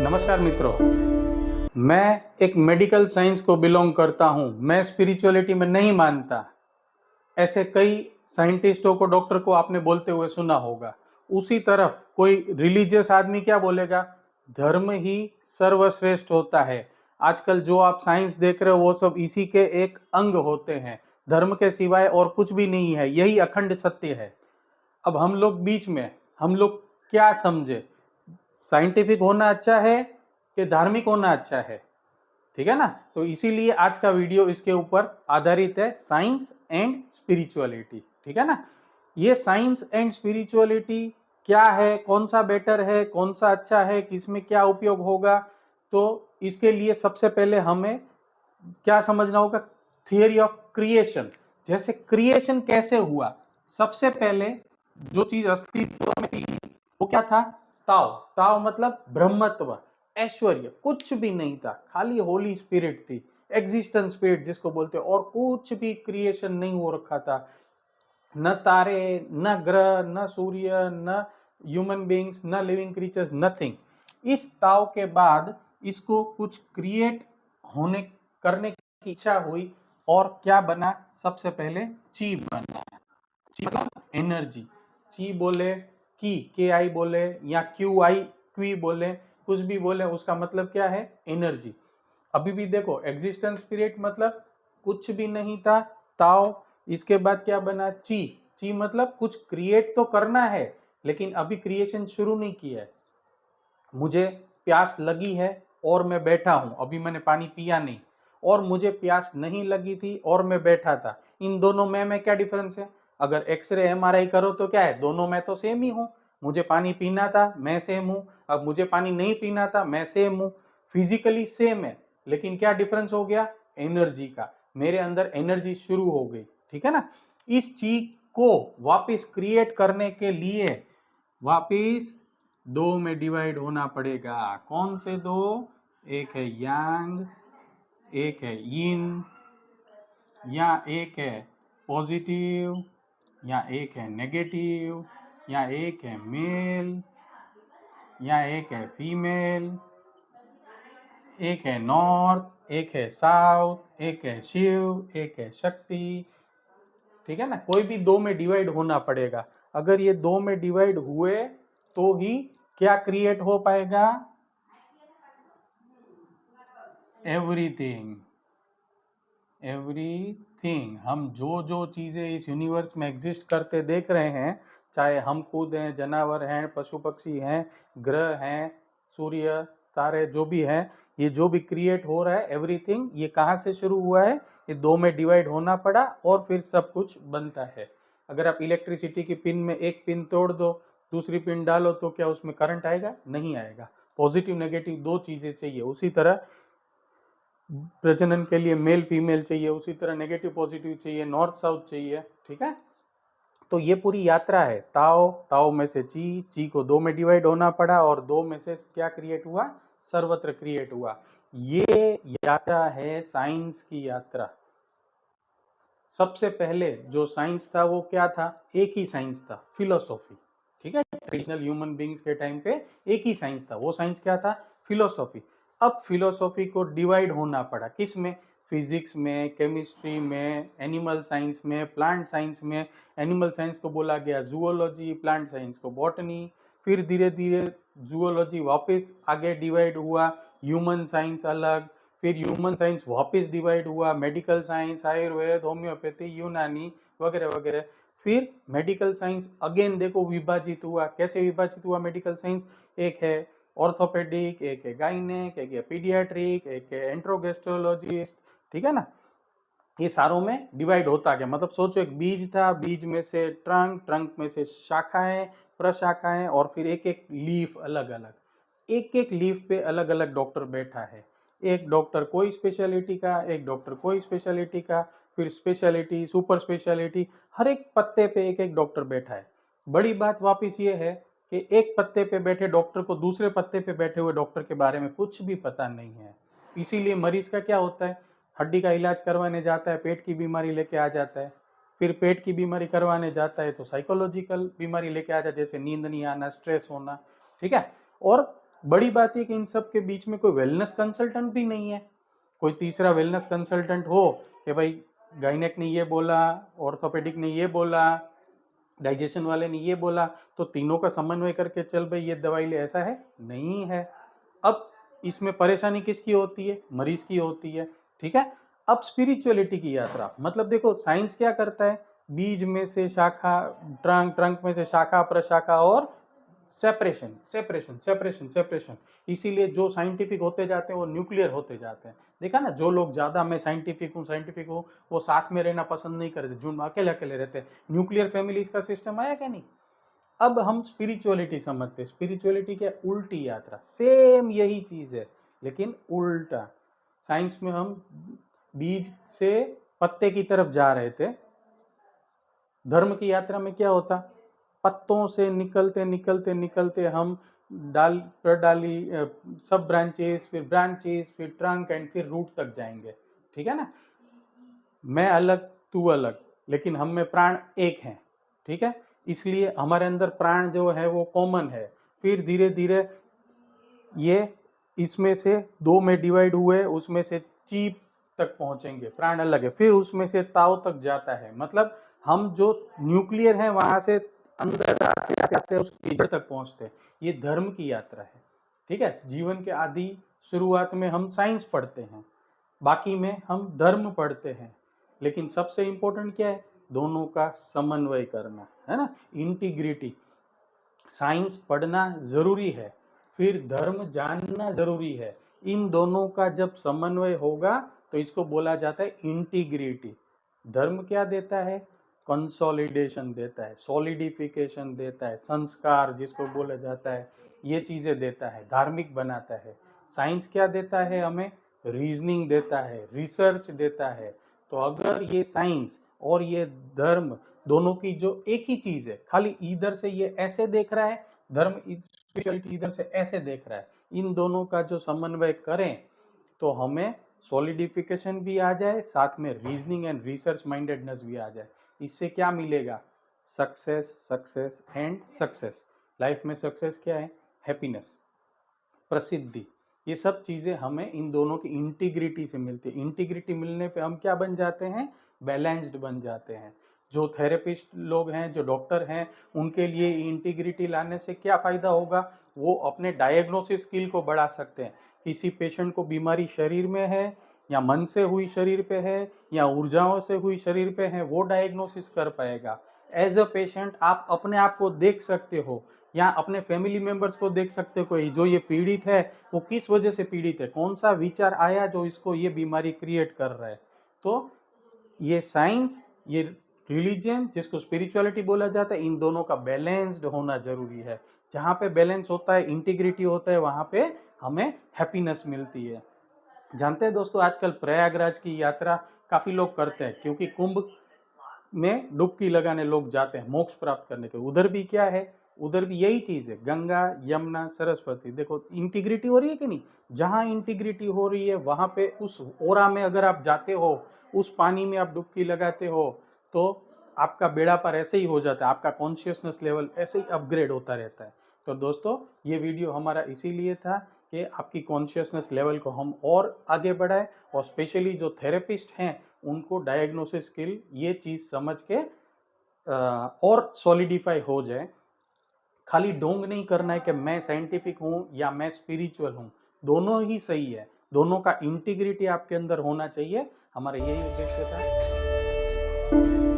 नमस्कार मित्रों, मैं एक मेडिकल साइंस को बिलोंग करता हूं। मैं स्पिरिचुअलिटी में नहीं मानता। ऐसे कई साइंटिस्टों को, डॉक्टर को आपने बोलते हुए सुना होगा। उसी तरफ कोई रिलीजियस आदमी क्या बोलेगा? धर्म ही सर्वश्रेष्ठ होता है। आजकल जो आप साइंस देख रहे हो वो सब इसी के एक अंग होते हैं। धर्म के सिवाय और कुछ भी नहीं है, यही अखंड सत्य है। अब हम लोग बीच में, हम लोग क्या समझे? साइंटिफिक होना अच्छा है कि धार्मिक होना अच्छा है? ठीक है ना। तो इसीलिए आज का वीडियो इसके ऊपर आधारित है, साइंस एंड स्पिरिचुअलिटी। ठीक है ना। ये साइंस एंड स्पिरिचुअलिटी क्या है, कौन सा बेटर है, कौन सा अच्छा है, किसमें क्या उपयोग होगा, तो इसके लिए सबसे पहले हमें क्या समझना होगा? Theory of creation. जैसे क्रिएशन कैसे हुआ? सबसे पहले जो चीज अस्तित्व में थी वो क्या था? ताओ। ताओ मतलब ब्रह्मत्व, ऐश्वर्य। कुछ भी नहीं था, खाली होली स्पिरिट थी, एग्जिस्टेंस स्पिरिट जिसको बोलते हैं। और कुछ भी क्रिएशन नहीं हो रखा था। न तारे, न ग्रह, न सूर्य, न ह्यूमन बींग्स, न लिविंग क्रीचर्स, नथिंग। इस ताव के बाद इसको कुछ क्रिएट होने करने की इच्छा हुई और क्या बना? सबसे पहले ची बना। ची मतलब एनर्जी। ची बोले, की के आई बोले, या क्यू आई क्वी बोले, कुछ भी बोले, उसका मतलब क्या है? एनर्जी। अभी भी देखो, एग्जिस्टेंस स्पिरिट मतलब कुछ भी नहीं था, ताओ। इसके बाद क्या बना? ची। ची मतलब कुछ क्रिएट तो करना है, लेकिन अभी क्रिएशन शुरू नहीं किया है। मुझे प्यास लगी है और मैं बैठा हूं, अभी मैंने पानी पिया नहीं। और मुझे प्यास नहीं लगी थी और मैं बैठा था। इन दोनों में क्या डिफरेंस है? अगर एक्सरे एमआरआई करो तो क्या है? दोनों में तो सेम ही हूं। मुझे पानी पीना था, मैं सेम हूं। अब मुझे पानी नहीं पीना था, मैं सेम हूं। फिजिकली सेम है, लेकिन क्या डिफरेंस हो गया? एनर्जी का। मेरे अंदर एनर्जी शुरू हो गई। ठीक है ना। इस चीज को वापस क्रिएट करने के लिए वापिस दो में डिवाइड होना पड़ेगा। कौन से दो? एक है यांग, एक है यिन, या एक है पॉजिटिव, या एक है नेगेटिव, या एक है मेल, या एक है फीमेल, एक है नॉर्थ, एक है साउथ, एक है शिव, एक है शक्ति। ठीक है ना। कोई भी दो में डिवाइड होना पड़ेगा। अगर ये दो में डिवाइड हुए तो ही क्या क्रिएट हो पाएगा? एवरीथिंग। एवरीथिंग। हम जो जो चीजें इस यूनिवर्स में एग्जिस्ट करते देख रहे हैं, चाहे हम खुद हैं, जानवर हैं, पशु पक्षी हैं, ग्रह हैं, सूर्य, तारे, जो भी हैं, ये जो भी क्रिएट हो रहा है, एवरीथिंग, ये कहाँ से शुरू हुआ है? ये दो में डिवाइड होना पड़ा और फिर सब कुछ बनता है। अगर आप इलेक्ट्रिसिटी की पिन में एक पिन तोड़ दो, दूसरी पिन डालो, तो क्या उसमें करंट आएगा? नहीं आएगा। पॉजिटिव नेगेटिव दो चीजें चाहिए। उसी तरह प्रजनन के लिए मेल फीमेल चाहिए, उसी तरह नेगेटिव पॉजिटिव चाहिए, नॉर्थ साउथ चाहिए। ठीक है। तो ये पूरी यात्रा है। ताओ, ताओ में से ची, ची को दो में डिवाइड होना पड़ा और दो में से क्या क्रिएट हुआ? सर्वत्र क्रिएट हुआ। ये यात्रा है साइंस की यात्रा। सबसे पहले जो साइंस था वो क्या था? एक ही साइंस था, फिलोसॉफी। ठीक है। ट्रेडिशनल ह्यूमन बींग्स के टाइम पे एक ही साइंस था। वो साइंस क्या था? फिलोसॉफी। अब फिलोसॉफी को डिवाइड होना पड़ा। किस में? फिजिक्स में, केमिस्ट्री में, एनिमल साइंस में, प्लांट साइंस में। एनिमल साइंस को बोला गया जूओलॉजी, प्लांट साइंस को बॉटनी। फिर धीरे धीरे जूओलॉजी वापस आगे डिवाइड हुआ, ह्यूमन साइंस अलग। फिर ह्यूमन साइंस वापस डिवाइड हुआ, मेडिकल साइंस, आयुर्वेद, होम्योपैथी, यूनानी वगैरह वगैरह। फिर मेडिकल साइंस अगेन देखो विभाजित हुआ। कैसे विभाजित हुआ मेडिकल साइंस? एक है ऑर्थोपेडिक, एक है गाइनेक, एक है पीडियाट्रिक, एक है एंट्रोगेस्ट्रोलॉजिस्ट। ठीक है ना। ये सारों में डिवाइड होता गया। मतलब सोचो, एक बीज था, बीज में से ट्रंक, ट्रंक में से शाखाएं, प्रशाखाएं, और फिर एक एक लीफ अलग अलग। एक एक लीफ पे अलग अलग डॉक्टर बैठा है। एक डॉक्टर कोई स्पेशलिटी का, एक डॉक्टर कोई स्पेशलिटी का, फिर स्पेशलिटी, सुपर स्पेशलिटी, हर एक पत्ते पे एक एक डॉक्टर बैठा है। बड़ी बात वापिस ये है कि एक पत्ते पे बैठे डॉक्टर को दूसरे पत्ते पे बैठे हुए डॉक्टर के बारे में कुछ भी पता नहीं है। इसीलिए मरीज का क्या होता है? हड्डी का इलाज करवाने जाता है, पेट की बीमारी लेके आ जाता है। फिर पेट की बीमारी करवाने जाता है तो साइकोलॉजिकल बीमारी लेके आ जाता है, जैसे नींद नहीं आना, स्ट्रेस होना। ठीक है। और बड़ी बात है कि इन सब के बीच में कोई वेलनेस कंसल्टेंट भी नहीं है, कोई तीसरा वेलनेस कंसल्टेंट हो कि भाई गायनेक ने ये बोला, ऑर्थोपेडिक ने ये बोला, डाइजेशन वाले ने ये बोला, तो तीनों का समन्वय करके चल भाई ये दवाई ले, ऐसा है नहीं है। अब इसमें परेशानी किसकी होती है? मरीज की होती है। ठीक है, अब स्पिरिचुअलिटी की यात्रा, मतलब देखो साइंस क्या करता है, बीज में से शाखा, ट्रंक में से शाखा प्रशाखा और सेपरेशन सेपरेशन सेपरेशन सेपरेशन। इसीलिए जो साइंटिफिक होते जाते हैं वो न्यूक्लियर होते जाते हैं। देखा ना, जो लोग ज्यादा मैं साइंटिफिक हूँ वो साथ में रहना पसंद नहीं करते, झुंड में अकेले अकेले रहते हैं। न्यूक्लियर फैमिली का सिस्टम आया क्या नहीं? अब हम स्पिरिचुअलिटी समझते हैं, स्पिरिचुअलिटी क्या? उल्टी यात्रा, सेम यही चीज है लेकिन उल्टा। साइंस में हम बीज से पत्ते की तरफ जा रहे थे, धर्म की यात्रा में क्या होता, पत्तों से निकलते निकलते निकलते हम डाल प्रडाली, सब ब्रांचेस, फिर ट्रंक एंड फिर रूट तक जाएंगे। ठीक है ना, मैं अलग तू अलग, लेकिन हम में प्राण एक है। ठीक है, इसलिए हमारे अंदर प्राण जो है वो कॉमन है। फिर धीरे धीरे ये इसमें से दो में डिवाइड हुए, उसमें से चीप तक पहुंचेंगे, प्राण अलग है, फिर उसमें से ताव तक जाता है। मतलब हम जो न्यूक्लियर है वहां से अंदर आते आते उसकी जड़ तक पहुंचते हैं। ये धर्म की यात्रा है। ठीक है, जीवन के आदि शुरुआत में हम साइंस पढ़ते हैं, बाकी में हम धर्म पढ़ते हैं, लेकिन सबसे इंपॉर्टेंट क्या है? दोनों का समन्वय करना, है ना, इंटीग्रिटी। साइंस पढ़ना जरूरी है, फिर धर्म जानना जरूरी है। इन दोनों का जब समन्वय होगा तो इसको बोला जाता है इंटीग्रिटी। धर्म क्या देता है? कंसोलिडेशन देता है, सॉलिडिफिकेशन देता है, संस्कार जिसको बोला जाता है, ये चीजें देता है, धार्मिक बनाता है। साइंस क्या देता है हमें? रीजनिंग देता है, रिसर्च देता है। तो अगर ये साइंस और ये धर्म दोनों की जो एक ही चीज है, खाली इधर से ये ऐसे देख रहा है, धर्म स्पिरिचुअलिटी इधर से ऐसे देख रहा है, इन दोनों का जो समन्वय करें तो हमें सॉलिडिफिकेशन भी आ जाए, साथ में रीजनिंग एंड रिसर्च माइंडेडनेस भी आ जाए। इससे क्या मिलेगा? Success, success and success. Life में सक्सेस क्या है? हैप्पीनेस, प्रसिद्धि। ये सब चीजें हमें इन दोनों की इंटीग्रिटी से मिलती है। इंटीग्रिटी मिलने पे हम क्या बन जाते हैं? बैलेंस्ड बन जाते हैं। जो थेरेपिस्ट लोग हैं, जो डॉक्टर हैं, उनके लिए इंटीग्रिटी लाने से क्या फायदा होगा? वो अपने डायग्नोसिस स्किल को बढ़ा सकते हैं। किसी पेशेंट को बीमारी शरीर में है या मन से हुई शरीर पे है या ऊर्जाओं से हुई शरीर पे है, वो डायग्नोसिस कर पाएगा। एज अ पेशेंट आप अपने आप को देख सकते हो या अपने फैमिली मेंबर्स को देख सकते हो, कोई जो ये पीड़ित है वो किस वजह से पीड़ित है, कौन सा विचार आया जो इसको ये बीमारी क्रिएट कर रहा है। तो ये साइंस, ये रिलीजन जिसको स्पिरिचुअलिटी बोला जाता है, इन दोनों का बैलेंस्ड होना जरूरी है। जहाँ पे बैलेंस होता है, इंटीग्रिटी होता है, वहां पे हमें हैप्पीनेस मिलती है। जानते हैं दोस्तों, आजकल प्रयागराज की यात्रा काफी लोग करते हैं, क्योंकि कुंभ में डुबकी लगाने लोग जाते हैं मोक्ष प्राप्त करने के। उधर भी क्या है? उधर भी यही चीज है, गंगा यमुना सरस्वती। देखो इंटीग्रिटी हो रही है कि नहीं? जहां इंटीग्रिटी हो रही है वहां पे उस ओरा में अगर आप जाते हो, उस पानी में आप डुबकी लगाते हो, तो आपका बेड़ा पार ऐसे ही हो जाता है, आपका कॉन्शियसनेस लेवल ऐसे ही अपग्रेड होता रहता है। तो दोस्तों, ये वीडियो हमारा इसीलिए था कि आपकी कॉन्शियसनेस लेवल को हम और आगे बढ़ाएं, और स्पेशली जो थेरेपिस्ट हैं उनको डायग्नोसिस स्किल ये चीज समझ के और सॉलिडिफाई हो जाए। खाली ढोंग नहीं करना है कि मैं साइंटिफिक हूं या मैं स्पिरिचुअल हूं, दोनों ही सही है, दोनों का इंटीग्रिटी आपके अंदर होना चाहिए। हमारा यही उद्देश्य था।